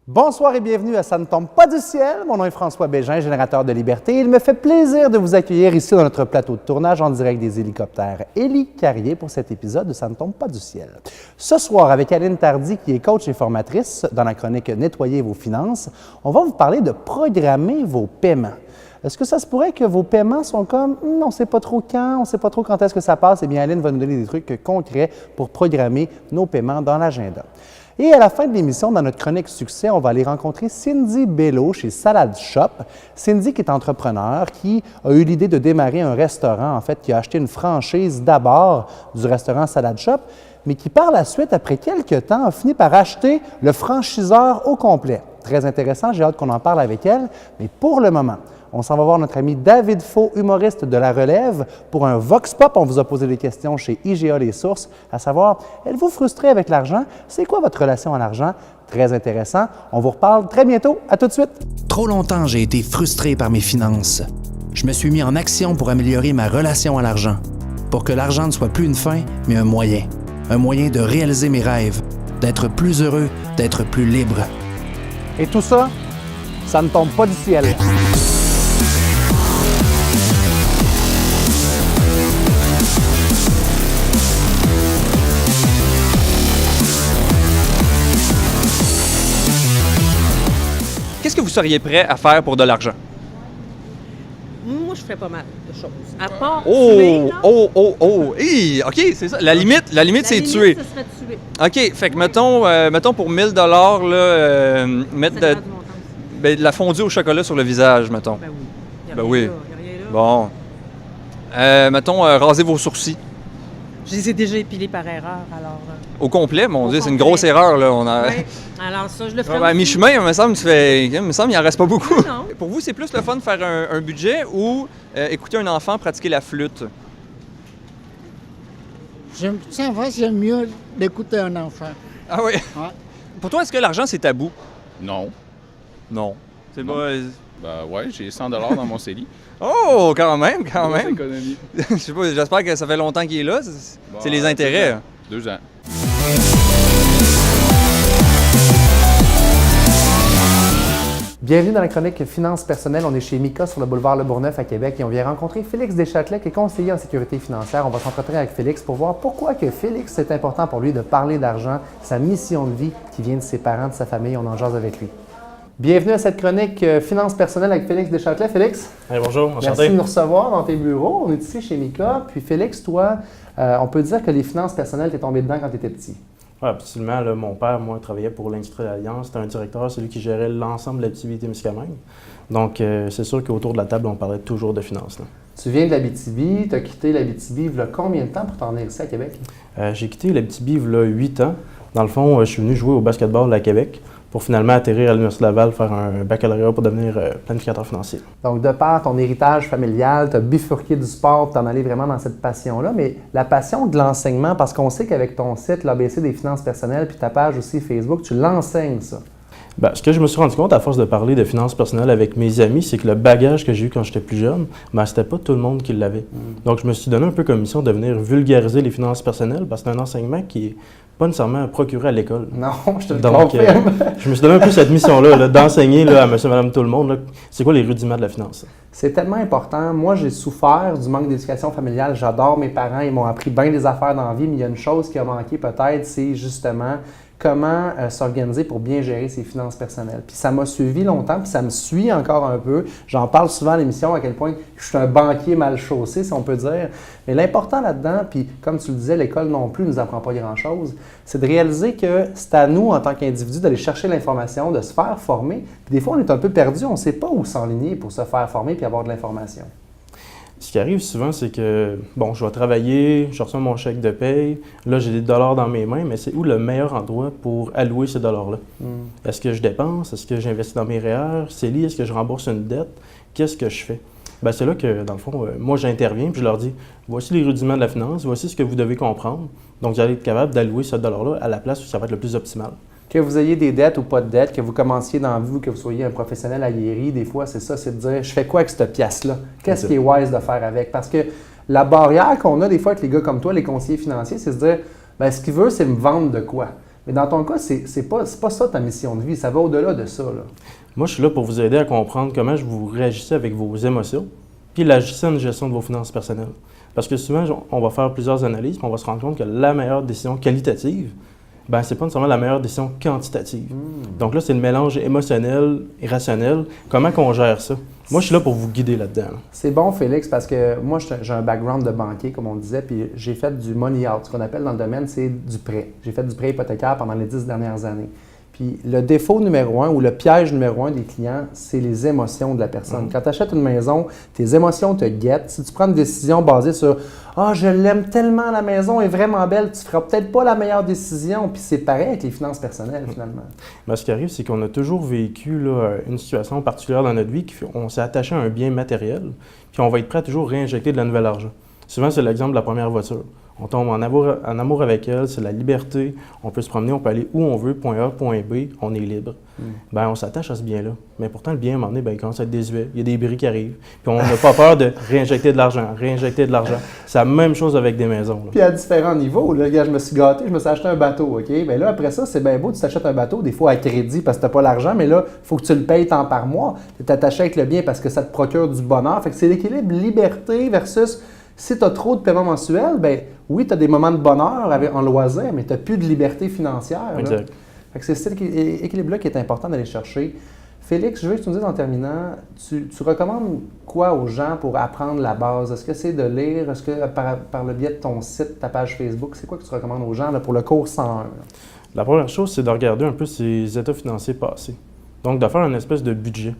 Bonsoir et bienvenue à Ça ne tombe pas du ciel. Mon nom est François Bégin, générateur de liberté. Il me fait plaisir de vous accueillir ici dans notre plateau de tournage en direct des hélicoptères Héli Carrier pour cet épisode de Ça ne tombe pas du ciel. Ce soir, avec Aline Tardy, qui est coach et formatrice dans la chronique Nettoyer vos finances, on va vous parler de programmer vos paiements. Est-ce que ça se pourrait que vos paiements sont comme on ne sait pas trop quand, on ne sait pas trop quand est-ce que ça passe? Eh bien, Aline va nous donner des trucs concrets pour programmer nos paiements dans l'agenda. Et à la fin de l'émission, dans notre chronique succès, on va aller rencontrer Cindy Bello chez Salad Shop. Cindy qui est entrepreneur, qui a eu l'idée de démarrer un restaurant, en fait, qui a acheté une franchise d'abord du restaurant Salad Shop, mais qui par la suite, après quelques temps, a fini par acheter le franchiseur au complet. Très intéressant, j'ai hâte qu'on en parle avec elle, mais pour le moment, on s'en va voir notre ami David Faux, humoriste de La Relève, pour un Vox Pop. On vous a posé des questions chez IGA Les Sources, à savoir, êtes-vous frustré avec l'argent? C'est quoi votre relation à l'argent? Très intéressant. On vous reparle très bientôt. À tout de suite. Trop longtemps, j'ai été frustré par mes finances. Je me suis mis en action pour améliorer ma relation à l'argent, pour que l'argent ne soit plus une fin, mais un moyen. Un moyen de réaliser mes rêves, d'être plus heureux, d'être plus libre. Et tout ça, ça ne tombe pas du ciel. Qu'est-ce que vous seriez prêt à faire pour de l'argent? Moi, je ferais pas mal de choses. À part Oh, tuer, là, Hi, OK, c'est ça. La limite, c'est tuer. ce serait tuer. OK, fait que mettons pour 1000 $, là, mettre Ça dépend du montant aussi. de la fondue au chocolat sur le visage, mettons. Ben oui. Y a Ben rien oui. là, y a rien là. Bon. Mettons, raser vos sourcils. Je les ai déjà épilés par erreur, alors... Au complet, mon Au Dieu, c'est une complet. grosse erreur, là. On a... Oui. Alors ça, je le ferais À aussi. mi-chemin, il me semble, il en reste pas beaucoup. Non. Pour vous, c'est plus le fun de faire un budget ou écouter un enfant pratiquer la flûte? Tiens, en fait, j'aime mieux d'écouter un enfant. Ah oui? Ouais. Pour toi, est-ce que l'argent, c'est tabou? Non. Non. C'est Non. pas... Ben ouais, j'ai 100 $ dans mon CELI. Oh, quand même. Grosse économie. Je sais pas, j'espère que ça fait longtemps qu'il est là. C'est les intérêts. 2 ans. Bienvenue dans la chronique Finances personnelles. On est chez Mika sur le boulevard Le Bourgneuf à Québec et on vient rencontrer Félix Deschâtelet qui est conseiller en sécurité financière. On va s'entretenir avec Félix pour voir pourquoi que Félix, c'est important pour lui de parler d'argent, sa mission de vie qui vient de ses parents, de sa famille. On en jase avec lui. Bienvenue à cette chronique Finances personnelles avec Félix Deschâtelet. Félix, Hey, bonjour, merci enchanté. de nous recevoir dans tes bureaux. On est ici chez Mika. Puis Félix, toi, on peut dire que les finances personnelles, t'es tombé dedans quand tu étais petit. Ouais, absolument. Là, mon père, moi, travaillait pour l'Industrie Alliance. C'était un directeur, celui qui gérait l'ensemble de l'activité-Témiscamingue. Donc, c'est sûr qu'autour de la table, on parlait toujours de finances. Là. Tu viens de l'Abitibi, tu as quitté l'Abitibi il y a combien de temps pour t'en venir ici à Québec? J'ai quitté l'Abitibi il y a 8 ans. Dans le fond, je suis venu jouer au basketball à Québec pour finalement atterrir à l'Université Laval, faire un baccalauréat pour devenir planificateur financier. Donc, de par ton héritage familial, tu as bifurqué du sport, tu en allé vraiment dans cette passion-là, mais la passion de l'enseignement, parce qu'on sait qu'avec ton site, l'ABC des finances personnelles, puis ta page aussi Facebook, tu l'enseignes ça. Ben, ce que je me suis rendu compte à force de parler de finances personnelles avec mes amis, c'est que le bagage que j'ai eu quand j'étais plus jeune, ben, c'était pas tout le monde qui l'avait. Donc, je me suis donné un peu comme mission de venir vulgariser les finances personnelles parce que c'est un enseignement qui est pas nécessairement procuré à l'école. Non, je te le Donc, confirme. je me suis donné un peu cette mission-là, là, d'enseigner là, à monsieur, madame, tout le monde, là, c'est quoi les rudiments de la finance. C'est tellement important. Moi, j'ai souffert du manque d'éducation familiale. J'adore mes parents, ils m'ont appris bien des affaires dans la vie, mais il y a une chose qui a manqué peut-être, c'est justement comment s'organiser pour bien gérer ses finances personnelles. Puis ça m'a suivi longtemps, puis ça me suit encore un peu. J'en parle souvent à l'émission, à quel point je suis un banquier mal chaussé, si on peut dire. Mais l'important là-dedans, puis comme tu le disais, l'école non plus ne nous apprend pas grand-chose, c'est de réaliser que c'est à nous, en tant qu'individu, d'aller chercher l'information, de se faire former. Puis des fois, on est un peu perdu, on ne sait pas où s'enligner pour se faire former puis avoir de l'information. Ce qui arrive souvent, c'est que, bon, je vais travailler, je reçois mon chèque de paye, là, j'ai des dollars dans mes mains, mais c'est où le meilleur endroit pour allouer ces dollars-là? Est-ce que je dépense? Est-ce que j'investis dans mes REER? CELI? Est-ce que je rembourse une dette? Qu'est-ce que je fais? Ben, c'est là que, dans le fond, moi, j'interviens puis je leur dis, voici les rudiments de la finance, voici ce que vous devez comprendre. Donc, vous allez être capable d'allouer ce dollar-là à la place où ça va être le plus optimal. Que vous ayez des dettes ou pas de dettes, que vous commenciez dans la vie ou que vous soyez un professionnel aguerri, des fois, c'est ça, c'est de dire, je fais quoi avec cette pièce-là? Qu'est-ce qui est wise de faire avec? Parce que la barrière qu'on a des fois avec les gars comme toi, les conseillers financiers, c'est de se dire, bien, ce qu'il veut, c'est me vendre de quoi? Mais dans ton cas, c'est pas ça ta mission de vie. Ça va au-delà de ça, là. Moi, je suis là pour vous aider à comprendre comment vous réagissez avec vos émotions, puis la saine gestion de vos finances personnelles. Parce que souvent, on va faire plusieurs analyses, puis on va se rendre compte que la meilleure décision qualitative, ben c'est pas nécessairement la meilleure décision quantitative. Donc là, c'est le mélange émotionnel et rationnel. Comment qu'on gère ça? Moi, je suis là pour vous guider là-dedans. Là. C'est bon, Félix, parce que moi, j'ai un background de banquier, comme on disait, puis j'ai fait du money out. Ce qu'on appelle dans le domaine, c'est du prêt. J'ai fait du prêt hypothécaire pendant les 10 dernières années. Puis le défaut numéro 1 ou le piège numéro 1 des clients, c'est les émotions de la personne. Quand tu achètes une maison, tes émotions te guettent. Si tu prends une décision basée sur « Ah, je l'aime tellement, la maison est vraiment belle », tu ne feras peut-être pas la meilleure décision. Puis c'est pareil avec les finances personnelles, finalement. Mais ce qui arrive, c'est qu'on a toujours vécu là, une situation particulière dans notre vie, on s'est attaché à un bien matériel, puis on va être prêt à toujours réinjecter de la nouvelle argent. Souvent, c'est l'exemple de la première voiture. On tombe en amour avec elle, c'est la liberté. On peut se promener, on peut aller où on veut, point A, point B, on est libre. Ben, on s'attache à ce bien-là. Mais pourtant, le bien, à un moment donné, ben, il commence à être désuet. Il y a des bris qui arrivent. Puis on n'a pas peur de réinjecter de l'argent, C'est la même chose avec des maisons. Là. Puis à différents niveaux. Là, gars, je me suis gâté, je me suis acheté un bateau, OK? Bien là, après ça, c'est bien beau, tu t'achètes un bateau, des fois à crédit parce que tu n'as pas l'argent, mais là, il faut que tu le payes tant par mois. Tu es attaché avec le bien parce que ça te procure du bonheur. Fait que c'est l'équilibre liberté versus... Si tu as trop de paiements mensuels, bien oui, tu as des moments de bonheur en loisir, mais tu n'as plus de liberté financière. Exact. Fait que c'est cet équilibre-là qui est important d'aller chercher. Félix, je veux que tu nous dises en terminant, tu recommandes quoi aux gens pour apprendre la base? Est-ce que c'est de lire? Est-ce que par le biais de ton site, ta page Facebook, c'est quoi que tu recommandes aux gens là, pour le cours 101? Là? La première chose, c'est de regarder un peu ses états financiers passés. Donc, de faire une espèce de budget.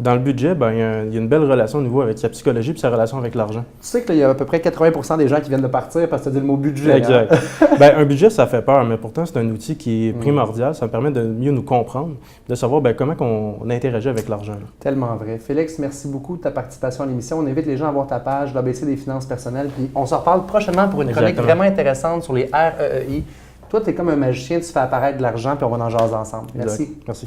Et dans le budget, ben, il y a une belle relation au niveau avec sa psychologie et sa relation avec l'argent. Tu sais qu'il y a à peu près 80% des gens qui viennent de partir parce que tu as dit le mot budget. Exact. Hein? Ben, un budget, ça fait peur, mais pourtant, c'est un outil qui est primordial. Ça permet de mieux nous comprendre, de savoir ben, comment on interagit avec l'argent. Là. Tellement vrai. Félix, merci beaucoup de ta participation à l'émission. On invite les gens à voir ta page, l'ABC des finances personnelles. Puis on se reparle prochainement pour une chronique vraiment intéressante sur les REEI. Toi, tu es comme un magicien, tu fais apparaître de l'argent, puis on va en jaser ensemble. Merci. Exact. Merci.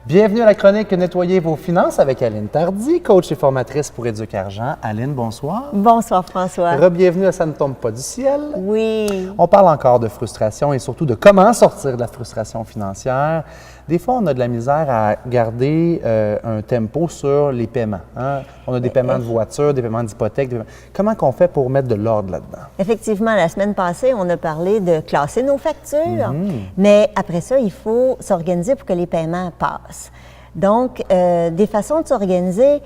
Bienvenue à la chronique Nettoyer vos finances avec Aline Tardy, coach et formatrice pour Éduc-Argent. Aline, bonsoir. Bonsoir François. Re-bienvenue à Ça ne tombe pas du ciel. Oui. On parle encore de frustration et surtout de comment sortir de la frustration financière. Des fois, on a de la misère à garder un tempo sur les paiements. Hein? On a des paiements de voiture, des paiements d'hypothèque. Comment qu'on fait pour mettre de l'ordre là-dedans? Effectivement, la semaine passée, on a parlé de classer nos factures, mais après ça, il faut s'organiser pour que les paiements passent. Donc, des façons de s'organiser,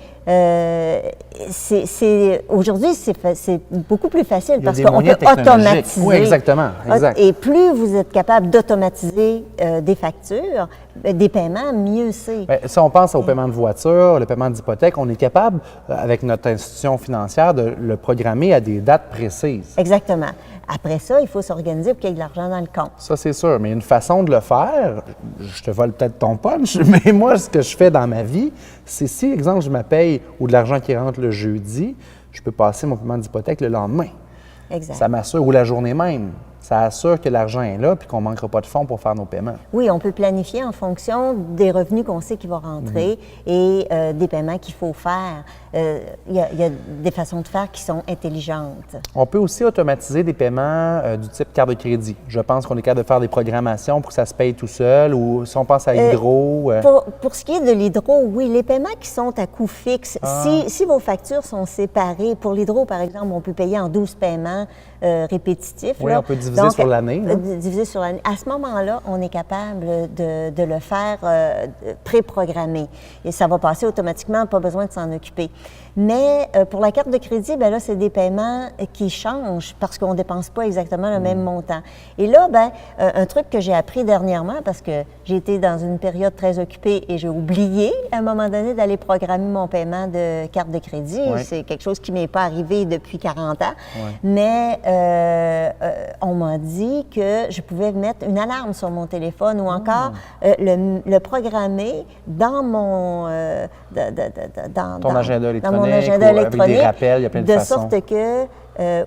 aujourd'hui, c'est beaucoup plus facile parce qu'on peut automatiser. Oui, exactement. Exact. Et plus vous êtes capable d'automatiser des factures, des paiements, mieux c'est. Bien, si on pense au paiement de voiture, le paiement d'hypothèque, on est capable, avec notre institution financière, de le programmer à des dates précises. Exactement. Après ça, il faut s'organiser pour qu'il y ait de l'argent dans le compte. Ça, c'est sûr. Mais une façon de le faire, je te vole peut-être ton punch, mais moi, ce que je fais dans ma vie, c'est si, exemple, je me paye ou de l'argent qui rentre le jeudi, je peux passer mon paiement d'hypothèque le lendemain. Exact. Ça m'assure, ou la journée même. Ça assure que l'argent est là puis qu'on ne manquera pas de fonds pour faire nos paiements. Oui, on peut planifier en fonction des revenus qu'on sait qui vont rentrer et des paiements qu'il faut faire. Il y a des façons de faire qui sont intelligentes. On peut aussi automatiser des paiements du type carte de crédit. Je pense qu'on est capable de faire des programmations pour que ça se paye tout seul ou si on pense à Hydro. Pour ce qui est de l'Hydro, oui, les paiements qui sont à coût fixe, si vos factures sont séparées, pour l'Hydro, par exemple, on peut payer en 12 paiements répétitifs. Oui, là. on peut diviser sur l'année. Diviser sur l'année. À ce moment-là, on est capable de le faire pré-programmé. Et ça va passer automatiquement, pas besoin de s'en occuper. Mais pour la carte de crédit, bien là, c'est des paiements qui changent parce qu'on ne dépense pas exactement le même montant. Et là, bien, un truc que j'ai appris dernièrement, parce que j'ai été dans une période très occupée et j'ai oublié à un moment donné d'aller programmer mon paiement de carte de crédit. Ouais. C'est quelque chose qui ne m'est pas arrivé depuis 40 ans. Ouais. Mais on m'a dit que je pouvais mettre une alarme sur mon téléphone ou encore le programmer dans mon ton agenda électronique, dans mon agenda électronique, avec des rappels, il y a plein de façons. sorte que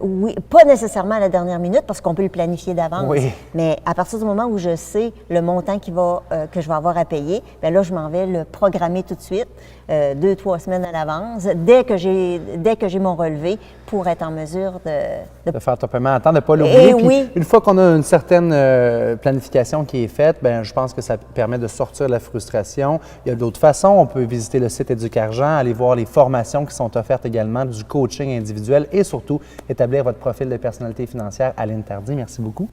oui, pas nécessairement à la dernière minute parce qu'on peut le planifier d'avance. Oui. Mais à partir du moment où je sais le montant que je vais avoir à payer, bien là, je m'en vais le programmer tout de suite, 2-3 semaines à l'avance, dès que j'ai mon relevé, pour être en mesure De faire ton paiement à temps, de ne pas Eh l'oublier. Puis, oui. une fois qu'on a une certaine planification qui est faite, bien, je pense que ça permet de sortir de la frustration. Il y a d'autres façons. On peut visiter le site Éducargent, aller voir les formations qui sont offertes également, du coaching individuel et surtout établir votre profil de personnalité financière. Aline Tardy, merci beaucoup.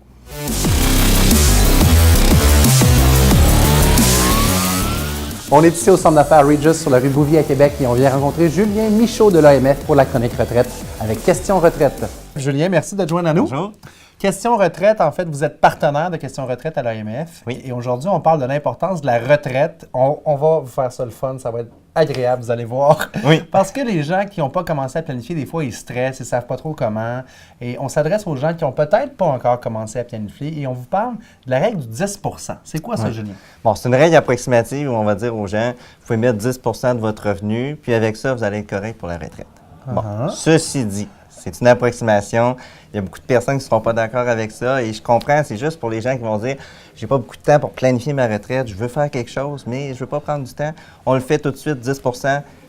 On est ici au centre d'affaires Regis sur la rue Bouvier à Québec et on vient rencontrer Julien Michaud de l'AMF pour la chronique retraite avec Question Retraite. Julien, merci de te joindre à nous. Bonjour. Question Retraite, en fait, vous êtes partenaire de Question Retraite à l'AMF. Oui. Et aujourd'hui, on parle de l'importance de la retraite. On va vous faire ça le fun, ça va être agréable, vous allez voir. Oui. Parce que les gens qui n'ont pas commencé à planifier, des fois, ils stressent, ils ne savent pas trop comment. Et on s'adresse aux gens qui n'ont peut-être pas encore commencé à planifier et on vous parle de la règle du 10 %. C'est quoi ça, Julien? Bon, c'est une règle approximative où on va dire aux gens, vous pouvez mettre 10 de votre revenu, puis avec ça, vous allez être correct pour la retraite. Bon, ceci dit, c'est une approximation. Il y a beaucoup de personnes qui ne seront pas d'accord avec ça et je comprends, c'est juste pour les gens qui vont dire j'ai pas beaucoup de temps pour planifier ma retraite, je veux faire quelque chose, mais je veux pas prendre du temps. On le fait tout de suite, 10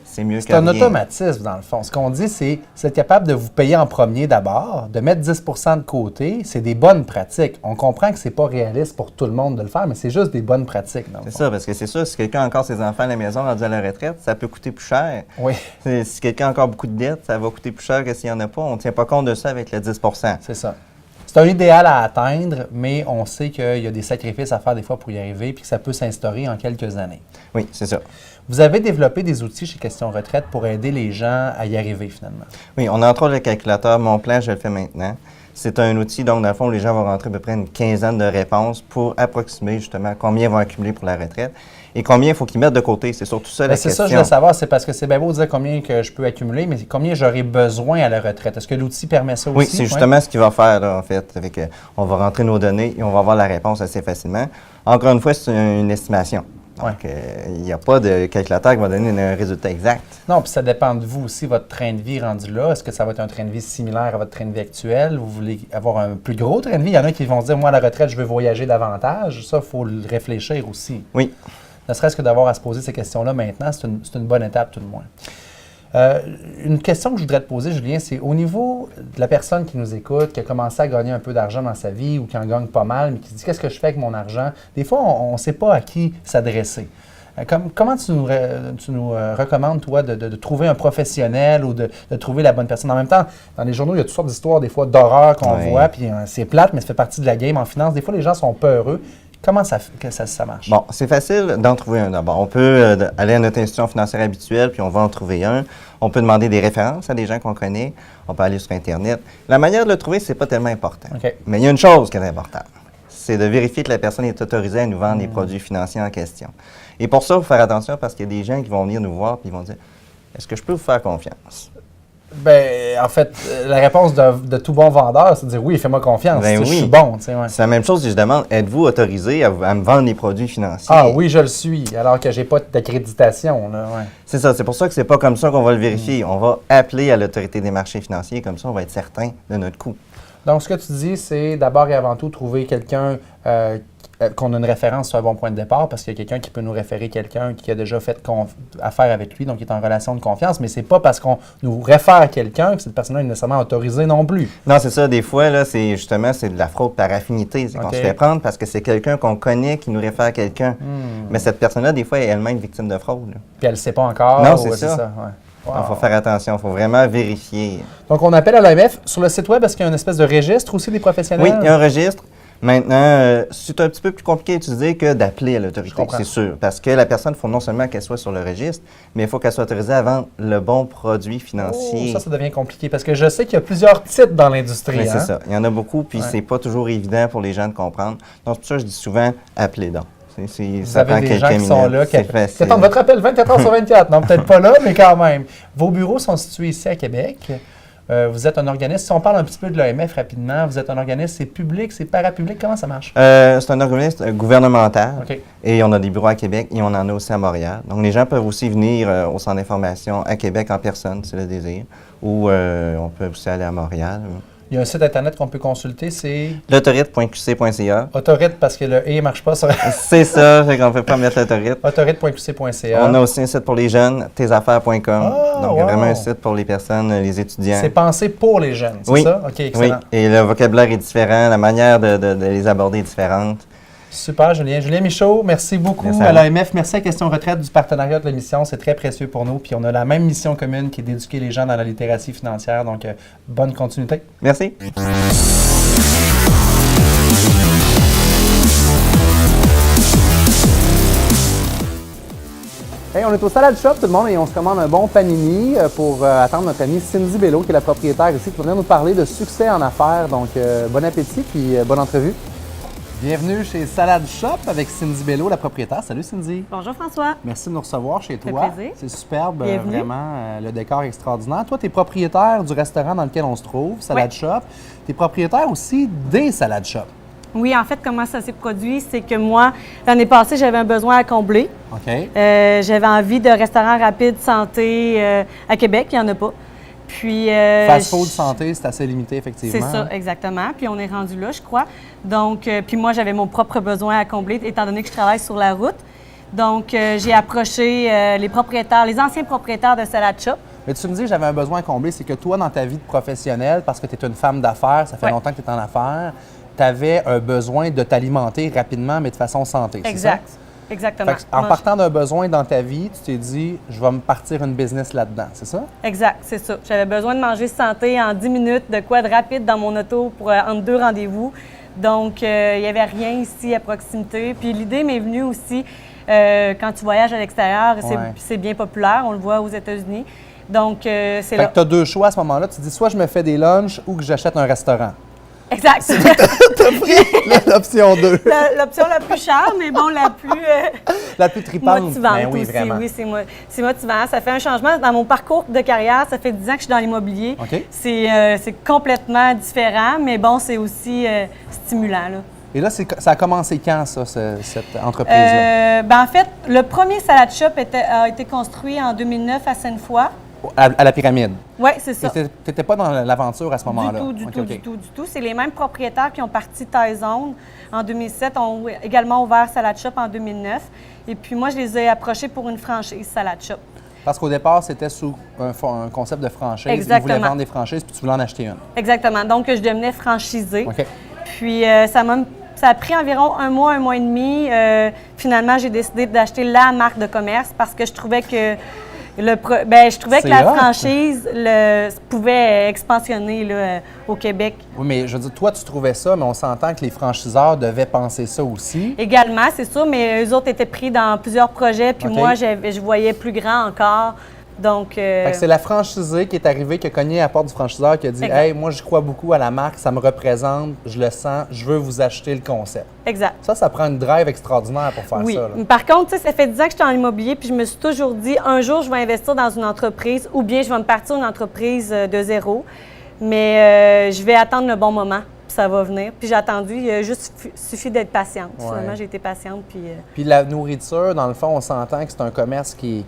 c'est mieux que rien. C'est un automatisme, dans le fond. Ce qu'on dit, c'est être capable de vous payer en premier d'abord, de mettre 10 de côté. C'est des bonnes pratiques. On comprend que c'est pas réaliste pour tout le monde de le faire, mais c'est juste des bonnes pratiques. C'est ça, parce que c'est sûr, si quelqu'un a encore ses enfants à la maison rendus à la retraite, ça peut coûter plus cher. Oui. Si quelqu'un a encore beaucoup de dettes, ça va coûter plus cher que s'il n'y en a pas. On ne tient pas compte de ça avec le 10 C'est ça. C'est un idéal à atteindre, mais on sait qu'il y a des sacrifices à faire des fois pour y arriver, puis que ça peut s'instaurer en quelques années. Oui, c'est ça. Vous avez développé des outils chez Question Retraite pour aider les gens à y arriver, finalement. Oui, on a entre autres le calculateur Mon Plan, je le fais maintenant. C'est un outil, donc, dans le fond, les gens vont rentrer à peu près une quinzaine de réponses pour approximer, justement, combien ils vont accumuler pour la retraite et combien il faut qu'ils mettent de côté. C'est surtout ça la question. C'est ça, je veux savoir. C'est parce que c'est bien beau de dire combien que je peux accumuler, mais combien j'aurai besoin à la retraite. Est-ce que l'outil permet ça aussi? Oui, c'est justement ce qu'il va faire, là, en fait. On va rentrer nos données et on va avoir la réponse assez facilement. Encore une fois, c'est une estimation. Donc, il n'y a pas de calculateur qui va donner un résultat exact. Non, puis ça dépend de vous aussi, votre train de vie rendu là. Est-ce que ça va être un train de vie similaire à votre train de vie actuel? Vous voulez avoir un plus gros train de vie? Il y en a qui vont se dire, moi, à la retraite, je veux voyager davantage. Ça, il faut le réfléchir aussi. Oui. Ne serait-ce que d'avoir à se poser ces questions-là maintenant, c'est une bonne étape, tout le moins. Une question que je voudrais te poser, Julien, c'est au niveau de la personne qui nous écoute, qui a commencé à gagner un peu d'argent dans sa vie ou qui en gagne pas mal, mais qui se dit qu'est-ce que je fais avec mon argent? Des fois, on ne sait pas à qui s'adresser. Comment tu nous recommandes, toi, de trouver un professionnel ou de trouver la bonne personne? En même temps, dans les journaux, il y a toutes sortes d'histoires, des fois, d'horreur qu'on voit, puis c'est plate, mais ça fait partie de la game en finance. Des fois, les gens sont peureux. Comment ça marche? Bon, c'est facile d'en trouver un d'abord. On peut aller à notre institution financière habituelle, puis on va en trouver un. On peut demander des références à des gens qu'on connaît. On peut aller sur Internet. La manière de le trouver, c'est pas tellement important. Okay. Mais il y a une chose qui est importante. C'est de vérifier que la personne est autorisée à nous vendre les produits financiers en question. Et pour ça, il faut faire attention parce qu'il y a des gens qui vont venir nous voir et ils vont dire « Est-ce que je peux vous faire confiance? » Bien, en fait, la réponse de tout bon vendeur, c'est de dire oui, fais-moi confiance. Ben oui. Je suis bon. Ouais. C'est la même chose si je demande êtes-vous autorisé à me vendre les produits financiers? Ah oui, je le suis, alors que j'ai pas d'accréditation. Ouais. C'est ça, c'est pour ça que c'est pas comme ça qu'on va le vérifier. On va appeler à l'autorité des marchés financiers, comme ça on va être certain de notre coût. Donc, ce que tu dis, c'est d'abord et avant tout trouver quelqu'un qu'on a une référence sur un bon point de départ, parce qu'il y a quelqu'un qui peut nous référer quelqu'un qui a déjà fait affaire avec lui, donc qui est en relation de confiance, mais c'est pas parce qu'on nous réfère quelqu'un que cette personne-là est nécessairement autorisée non plus. Non, c'est ça. Des fois, là, c'est de la fraude par affinité. C'est qu'on se fait prendre parce que c'est quelqu'un qu'on connaît qui nous réfère quelqu'un. Mais cette personne-là, des fois, est elle-même victime de fraude. Là. Puis elle ne sait pas encore. Non, c'est ça. Ouais. Wow. Il faut faire attention, il faut vraiment vérifier. Donc, on appelle à l'AMF. Sur le site web, est-ce qu'il y a une espèce de registre aussi des professionnels? Oui, il y a un registre. Maintenant, c'est un petit peu plus compliqué à utiliser que d'appeler à l'autorité, c'est sûr. Parce que la personne, il faut non seulement qu'elle soit sur le registre, mais il faut qu'elle soit autorisée à vendre le bon produit financier. Oh, ça devient compliqué parce que je sais qu'il y a plusieurs titres dans l'industrie. C'est ça. Il y en a beaucoup, puis c'est pas toujours évident pour les gens de comprendre. Donc, c'est pour ça que je dis souvent, appelez donc. Vous avez des gens qui sont là, qui attendent votre appel 24 heures sur 24. Non, peut-être pas là, mais quand même. Vos bureaux sont situés ici à Québec. Vous êtes un organisme, si on parle un petit peu de l'AMF rapidement, vous êtes un organisme, c'est public, c'est parapublic, comment ça marche? C'est un organisme gouvernemental okay. Et on a des bureaux à Québec et on en a aussi à Montréal. Donc les gens peuvent aussi venir au centre d'information à Québec en personne, si le désir, ou on peut aussi aller à Montréal. Il y a un site Internet qu'on peut consulter, c'est L'autorite.qc.ca. Autorite, parce que le « et » ne marche pas sur C'est ça, fait qu'on ne peut pas mettre l'autorite. autorite.qc.ca. On a aussi un site pour les jeunes, tesaffaires.com. Ah, Donc, il y a wow. vraiment un site pour les personnes, les étudiants. C'est pensé pour les jeunes, c'est Oui. ça? OK, Oui, excellent. et le vocabulaire est différent, la manière de les aborder est différente. Super, Julien. Julien Michaud, merci beaucoup Merci à à vous. l'AMF. Merci à Question Retraite du partenariat de l'émission. C'est très précieux pour nous. Puis on a la même mission commune qui est d'éduquer les gens dans la littératie financière. Donc, bonne continuité. Merci. Hey, on est au Salad Shop, tout le monde, et on se commande un bon panini pour attendre notre amie Cindy Bello, qui est la propriétaire ici, qui va venir nous parler de succès en affaires. Donc, bon appétit, puis bonne entrevue. Bienvenue chez Salad Shop avec Cindy Bello, la propriétaire. Salut Cindy. Bonjour François. Merci de nous recevoir chez fait toi. plaisir. C'est superbe, Bienvenue. vraiment, le décor est extraordinaire. Toi, tu es propriétaire du restaurant dans lequel on se trouve, Salad Shop. Tu es propriétaire aussi des Salad Shop. Oui, en fait, comment ça s'est produit, c'est que moi, l'année passée, j'avais un besoin à combler. OK. J'avais envie de restaurant rapide santé à Québec, il n'y en a pas. Puis, Fast food santé, c'est assez limité, effectivement. c'est ça, exactement. Puis on est rendu là, je crois. Donc, puis moi, j'avais mon propre besoin à combler, étant donné que je travaille sur la route. Donc, j'ai approché les propriétaires, les anciens propriétaires de Salad Shop. Mais tu me dis, j'avais un besoin à combler, c'est que toi, dans ta vie de professionnelle, parce que tu es une femme d'affaires, ça fait Ouais. longtemps que tu es en affaires, tu avais un besoin de t'alimenter rapidement, mais de façon santé. c'est Exact. ça? Exactement. Fait que, en partant d'un besoin dans ta vie, tu t'es dit, je vais me partir une business là-dedans, c'est ça? Exact, c'est ça. J'avais besoin de manger santé en 10 minutes, de quoi de rapide dans mon auto pour entre deux rendez-vous. Donc, il n'y avait rien ici à proximité. Puis l'idée m'est venue aussi, quand tu voyages à l'extérieur, Ouais. c'est bien populaire, on le voit aux États-Unis. Donc, c'est Fait là. que tu as deux choix à ce moment-là. Tu dis, soit je me fais des lunchs ou que j'achète un restaurant. Exact. T'as pris l'option 2. L'option la plus chère, mais bon, la plus La plus tripante. motivante Ben oui, aussi. vraiment. Oui, c'est motivant. Ça fait un changement dans mon parcours de carrière. Ça fait 10 ans que je suis dans l'immobilier. OK. C'est complètement différent, mais bon, c'est aussi stimulant, là. Et là, ça a commencé quand, ça, cette entreprise-là? Ben en fait, le premier Salad Shop a été construit en 2009 à Sainte-Foy. À la pyramide. Oui, c'est ça. Tu n'étais pas dans l'aventure à ce moment-là? Du OK, tout, OK. du tout. C'est les mêmes propriétaires qui ont parti Taizone en 2007, ont également ouvert Salad Shop en 2009. Et puis moi, je les ai approchés pour une franchise Salad Shop. Parce qu'au départ, c'était sous un concept de franchise. Exactement. Ils voulaient vendre des franchises, puis tu voulais en acheter une. Exactement. Donc, je devenais franchisée. OK. Puis ça a pris environ un mois et demi. Finalement, j'ai décidé d'acheter la marque de commerce parce que je trouvais que C'est la hot. franchise pouvait expansionner là, au Québec. Oui, mais je veux dire, toi, tu trouvais ça, mais on s'entend que les franchiseurs devaient penser ça aussi. Également, c'est sûr, mais eux autres étaient pris dans plusieurs projets, puis OK. moi, je voyais plus grand encore. Donc, Fait que c'est la franchisée qui est arrivée, qui a cogné à la porte du franchiseur, qui a dit Exact. Hey, moi, je crois beaucoup à la marque, ça me représente, je le sens, je veux vous acheter le concept. exact. Ça prend une drive extraordinaire pour faire Oui. ça. là. Par contre, tu sais, ça fait 10 ans que je suis en immobilier, puis je me suis toujours dit, un jour, je vais investir dans une entreprise ou bien je vais me partir une entreprise de zéro. Mais je vais attendre le bon moment, puis ça va venir. Puis j'ai attendu, il a juste suffi d'être patiente. Ouais. Finalement, j'ai été patiente, puis... Puis la nourriture, dans le fond, on s'entend que c'est un commerce qui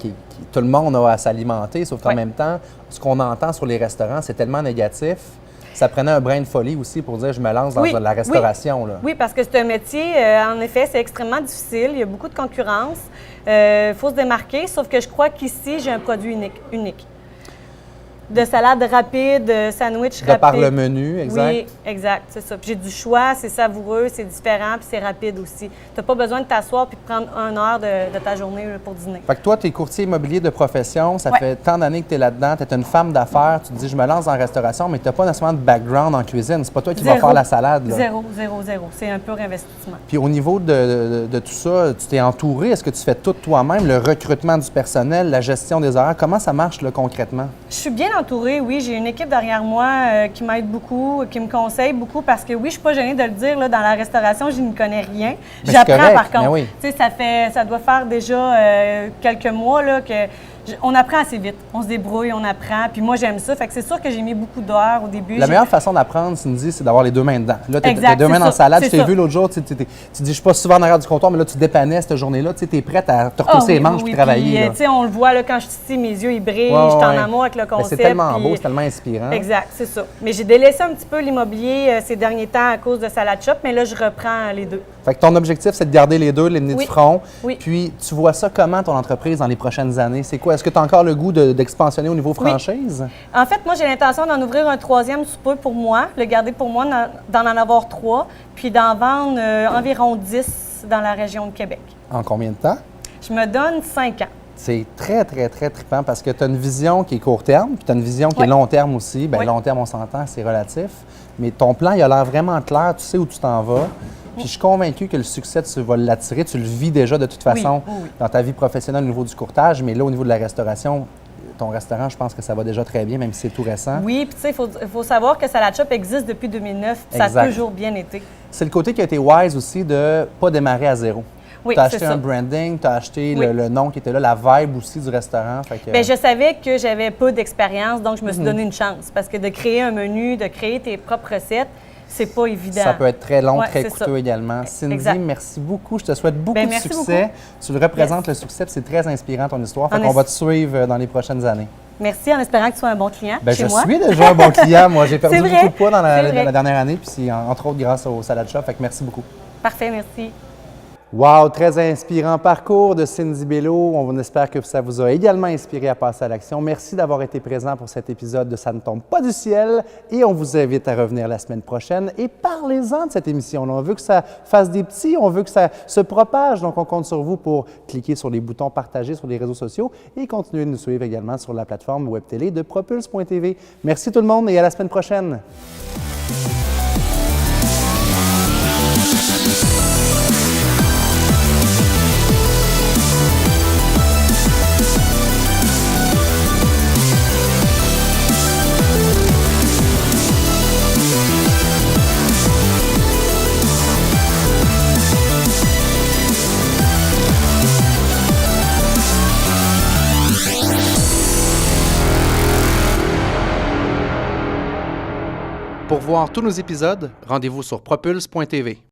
tout le monde a à s'alimenter, sauf qu'en Ouais. même temps, ce qu'on entend sur les restaurants, c'est tellement négatif. Ça prenait un brin de folie aussi pour dire je me lance dans Oui, la restauration. Là. Oui, parce que c'est un métier, en effet, c'est extrêmement difficile. Il y a beaucoup de concurrence. Il faut se démarquer, sauf que je crois qu'ici, j'ai un produit unique. De salade rapide, sandwich De rapide. par le menu, exact. Oui, exact, c'est ça. Puis j'ai du choix, c'est savoureux, c'est différent, puis c'est rapide aussi. Tu n'as pas besoin de t'asseoir puis de prendre 1 heure de ta journée là, pour dîner. Fait que toi, tu es courtier immobilier de profession, ça Ouais. fait tant d'années que tu es là-dedans, tu es une femme d'affaires, tu te dis je me lance dans la restauration, mais tu n'as pas nécessairement de background en cuisine. C'est pas toi qui vas faire la salade. Là. Zéro. C'est un pur investissement. Puis au niveau de tout ça, tu t'es entouré, est-ce que tu fais tout toi-même, le recrutement du personnel, la gestion des horaires, comment ça marche là, concrètement? Je suis bien entourée, oui. J'ai une équipe derrière moi qui m'aide beaucoup, qui me conseille beaucoup parce que oui, je suis pas gênée de le dire, là, dans la restauration, je n'y connais rien. c'est J'apprends correct, par contre. mais oui. Tu sais, ça doit faire déjà quelques mois là, que On apprend assez vite. On se débrouille, on apprend. Puis moi, j'aime ça. Fait que c'est sûr que j'ai mis beaucoup d'heures au début. La meilleure façon d'apprendre, Cindy, c'est d'avoir les deux mains dedans. Là, tu Exact, as deux mains c'est dans la ça, salade. c'est Je t'ai ça. vu l'autre jour, tu dis, je suis pas souvent en arrière du comptoir, mais là, tu dépannais cette journée-là. Tu es prête à te retrousser les manches et travailler. Puis, tu sais, on le voit, là, quand je suis ici, mes yeux, ils brillent. Ouais, je suis en ouais. amour avec le Ben, concept. c'est tellement puis- beau, c'est tellement inspirant. Exact, c'est ça. Mais j'ai délaissé un petit peu l'immobilier ces derniers temps à cause de Salad Shop, mais là, je reprends les deux. Fait que ton objectif, c'est de garder les deux, les mener Oui. du front. Oui. Puis, tu vois ça comment, ton entreprise, dans les prochaines années? C'est quoi? Est-ce que tu as encore le goût d'expansionner au niveau franchise? En fait, moi, j'ai l'intention d'en ouvrir un troisième souper pour moi, le garder pour moi, d'en avoir 3, puis d'en vendre environ 10 dans la région de Québec. En combien de temps? Je me donne 5 ans. C'est très, très, très trippant parce que tu as une vision qui est court terme, puis tu as une vision qui est Ouais. long terme aussi. Bien, Ouais. long terme, on s'entend, c'est relatif. Mais ton plan, il a l'air vraiment clair. Tu sais où tu t'en vas. Puis je suis convaincu que le succès, tu vas l'attirer. Tu le vis déjà de toute façon oui. dans ta vie professionnelle au niveau du courtage. Mais là, au niveau de la restauration, ton restaurant, je pense que ça va déjà très bien, même si c'est tout récent. Oui, puis tu sais, il faut savoir que Salad Shop existe depuis 2009, puis ça Exact. a toujours bien été. C'est le côté qui a été wise aussi de ne pas démarrer à zéro. Oui, tu as c'est acheté ça. un branding, tu as acheté Oui. le nom qui était là, la vibe aussi du restaurant. Fait que, Bien, je savais que j'avais peu d'expérience, donc je me suis donné une chance. Parce que de créer un menu, de créer tes propres recettes, c'est pas évident. ça peut être très long, Ouais, très c'est coûteux ça. également. Cindy, Exact. merci beaucoup. Je te souhaite beaucoup Ben, de merci succès. beaucoup. Tu le représentes, le succès, puis c'est très inspirant ton histoire. Fait En qu'on va te es- suivre dans les prochaines années. Merci, en espérant que tu sois un bon client Ben, chez je moi. suis déjà un bon client. Moi, j'ai perdu C'est vrai. beaucoup de poids dans C'est vrai. la dernière année, puis c'est entre autres grâce au Salad Shop. Fait que merci beaucoup. Parfait, merci. Wow, très inspirant parcours de Cindy Bello. On espère que ça vous a également inspiré à passer à l'action. Merci d'avoir été présent pour cet épisode de Ça ne tombe pas du ciel et on vous invite à revenir la semaine prochaine et parlez-en de cette émission-là. On veut que ça fasse des petits, on veut que ça se propage, donc on compte sur vous pour cliquer sur les boutons partagés sur les réseaux sociaux et continuer de nous suivre également sur la plateforme web télé de propulse.tv. Merci tout le monde et à la semaine prochaine. Pour voir tous nos épisodes, rendez-vous sur propulse.tv.